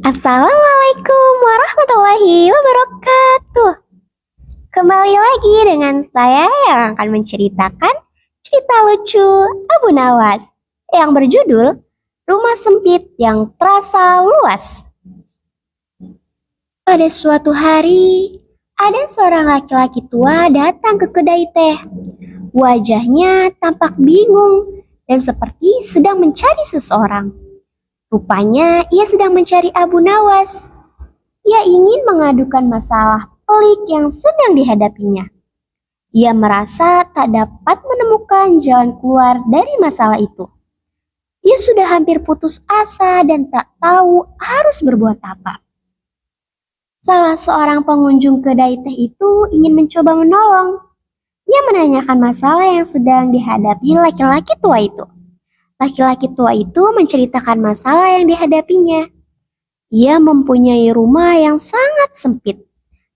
Assalamualaikum warahmatullahi wabarakatuh. Kembali lagi dengan saya yang akan menceritakan cerita lucu Abu Nawas yang berjudul Rumah Sempit yang Terasa Luas. Pada suatu hari, ada seorang laki-laki tua datang ke kedai teh. Wajahnya tampak bingung dan seperti sedang mencari seseorang. Rupanya ia sedang mencari Abu Nawas. Ia ingin mengadukan masalah pelik yang sedang dihadapinya. Ia merasa tak dapat menemukan jalan keluar dari masalah itu. Ia sudah hampir putus asa dan tak tahu harus berbuat apa. Salah seorang pengunjung kedai teh itu ingin mencoba menolong. Ia menanyakan masalah yang sedang dihadapi laki-laki tua itu. Laki-laki tua itu menceritakan masalah yang dihadapinya. Ia mempunyai rumah yang sangat sempit.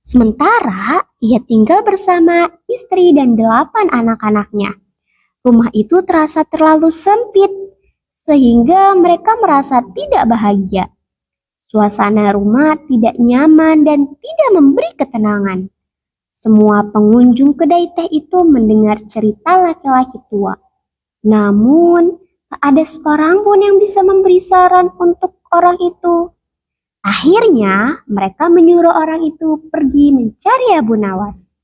Sementara ia tinggal bersama istri dan 8 anak-anaknya. Rumah itu terasa terlalu sempit, sehingga mereka merasa tidak bahagia. Suasana rumah tidak nyaman dan tidak memberi ketenangan. Semua pengunjung kedai teh itu mendengar cerita laki-laki tua. Namun, tak ada seorang pun yang bisa memberi saran untuk orang itu. Akhirnya, mereka menyuruh orang itu pergi mencari Abu Nawas.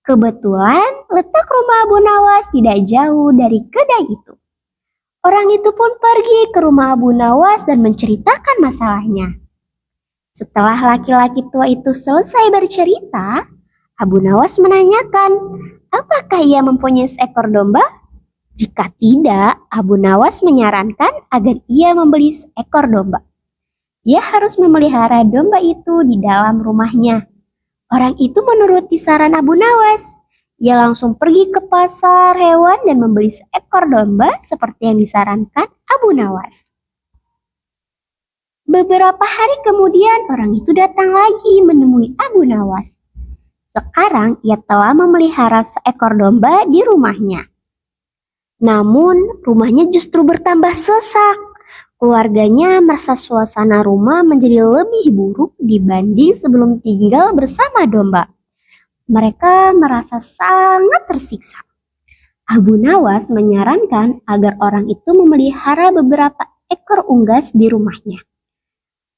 Kebetulan, letak rumah Abu Nawas tidak jauh dari kedai itu. Orang itu pun pergi ke rumah Abu Nawas dan menceritakan masalahnya. Setelah laki-laki tua itu selesai bercerita, Abu Nawas menanyakan, apakah ia mempunyai seekor domba? Jika tidak, Abu Nawas menyarankan agar ia membeli seekor domba. Ia harus memelihara domba itu di dalam rumahnya. Orang itu menuruti saran Abu Nawas. Ia langsung pergi ke pasar hewan dan membeli seekor domba seperti yang disarankan Abu Nawas. Beberapa hari kemudian orang itu datang lagi menemui Abu Nawas. Sekarang ia telah memelihara seekor domba di rumahnya. Namun rumahnya justru bertambah sesak. Keluarganya merasa suasana rumah menjadi lebih buruk dibanding sebelum tinggal bersama domba. Mereka merasa sangat tersiksa. Abu Nawas menyarankan agar orang itu memelihara beberapa ekor unggas di rumahnya.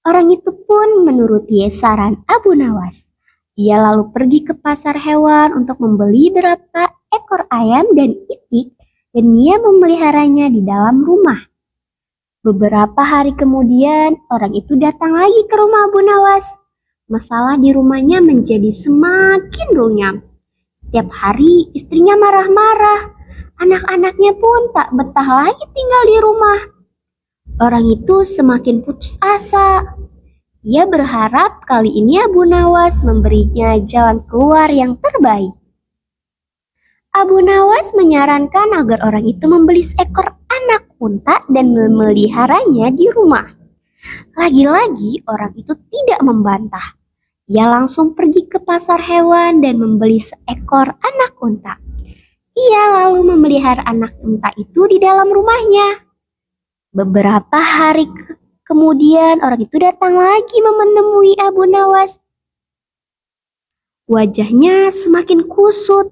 Orang itu pun menuruti saran Abu Nawas. Ia lalu pergi ke pasar hewan untuk membeli beberapa ekor ayam dan itik dan ia memeliharanya di dalam rumah. Beberapa hari kemudian, orang itu datang lagi ke rumah Abu Nawas. Masalah di rumahnya menjadi semakin runyam. Setiap hari istrinya marah-marah. Anak-anaknya pun tak betah lagi tinggal di rumah. Orang itu semakin putus asa. Ia berharap kali ini Abu Nawas memberinya jalan keluar yang terbaik. Abu Nawas menyarankan agar orang itu membeli seekor anak unta dan memeliharanya di rumah. Lagi-lagi orang itu tidak membantah. Ia langsung pergi ke pasar hewan dan membeli seekor anak unta. Ia lalu memelihara anak unta itu di dalam rumahnya. Beberapa hari kemudian orang itu datang lagi menemui Abu Nawas. Wajahnya semakin kusut.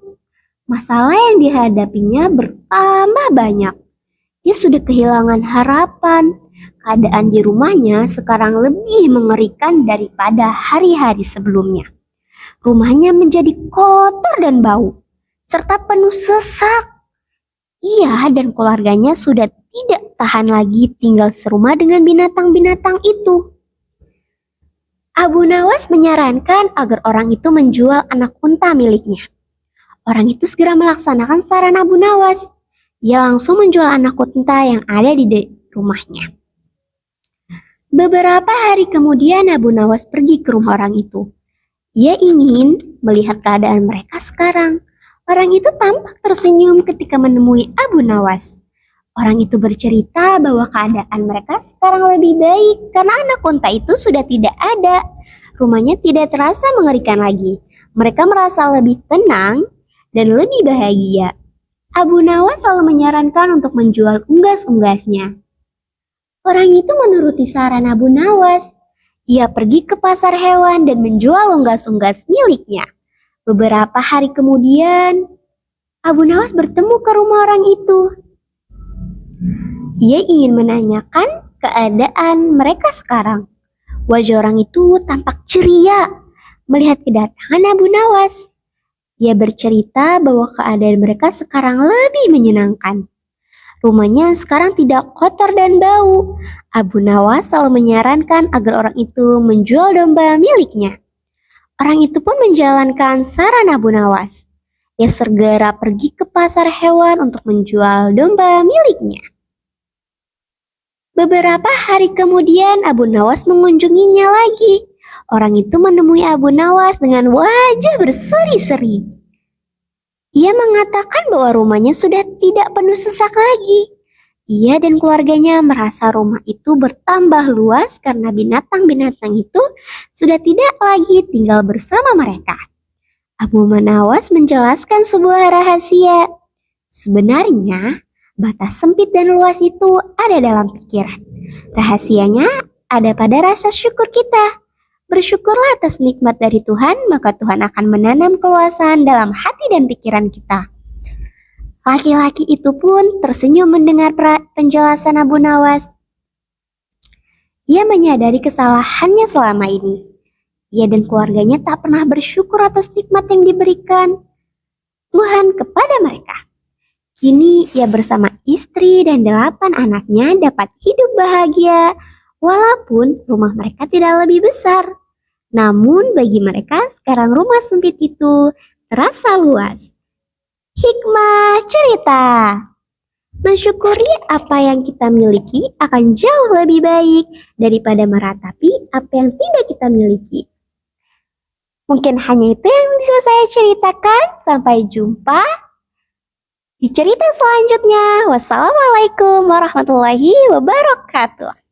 Masalah yang dihadapinya bertambah banyak. Dia sudah kehilangan harapan. Keadaan di rumahnya sekarang lebih mengerikan daripada hari-hari sebelumnya. Rumahnya menjadi kotor dan bau, serta penuh sesak. Ia dan keluarganya sudah tidak tahan lagi tinggal serumah dengan binatang-binatang itu. Abu Nawas menyarankan agar orang itu menjual anak unta miliknya. Orang itu segera melaksanakan saran Abu Nawas. Ia langsung menjual anak unta yang ada di rumahnya. Beberapa hari kemudian Abu Nawas pergi ke rumah orang itu. Ia ingin melihat keadaan mereka sekarang. Orang itu tampak tersenyum ketika menemui Abu Nawas. Orang itu bercerita bahwa keadaan mereka sekarang lebih baik karena anak unta itu sudah tidak ada. Rumahnya tidak terasa mengerikan lagi. Mereka merasa lebih tenang dan lebih bahagia. Abu Nawas selalu menyarankan untuk menjual unggas-unggasnya. Orang itu menuruti saran Abu Nawas. Ia pergi ke pasar hewan dan menjual unggas-unggas miliknya. Beberapa hari kemudian, Abu Nawas bertemu ke rumah orang itu. Ia ingin menanyakan keadaan mereka sekarang. Wajah orang itu tampak ceria melihat kedatangan Abu Nawas. Ia bercerita bahwa keadaan mereka sekarang lebih menyenangkan. Rumahnya sekarang tidak kotor dan bau. Abu Nawas selalu menyarankan agar orang itu menjual domba miliknya. Orang itu pun menjalankan saran Abu Nawas. Ia segera pergi ke pasar hewan untuk menjual domba miliknya. Beberapa hari kemudian Abu Nawas mengunjunginya lagi. Orang itu menemui Abu Nawas dengan wajah berseri-seri. Ia mengatakan bahwa rumahnya sudah tidak penuh sesak lagi. Ia dan keluarganya merasa rumah itu bertambah luas karena binatang-binatang itu sudah tidak lagi tinggal bersama mereka. Abu Nawas menjelaskan sebuah rahasia. Sebenarnya, batas sempit dan luas itu ada dalam pikiran. Rahasianya ada pada rasa syukur kita. Bersyukurlah atas nikmat dari Tuhan, maka Tuhan akan menanam keluasan dalam hati dan pikiran kita. Laki-laki itu pun tersenyum mendengar penjelasan Abu Nawas. Ia menyadari kesalahannya selama ini. Ia dan keluarganya tak pernah bersyukur atas nikmat yang diberikan Tuhan kepada mereka. Kini ia bersama istri dan 8 anaknya dapat hidup bahagia walaupun rumah mereka tidak lebih besar. Namun bagi mereka sekarang rumah sempit itu terasa luas. Hikmah cerita. Mensyukuri apa yang kita miliki akan jauh lebih baik daripada meratapi apa yang tidak kita miliki. Mungkin hanya itu yang bisa saya ceritakan. Sampai jumpa di cerita selanjutnya. Wassalamualaikum warahmatullahi wabarakatuh.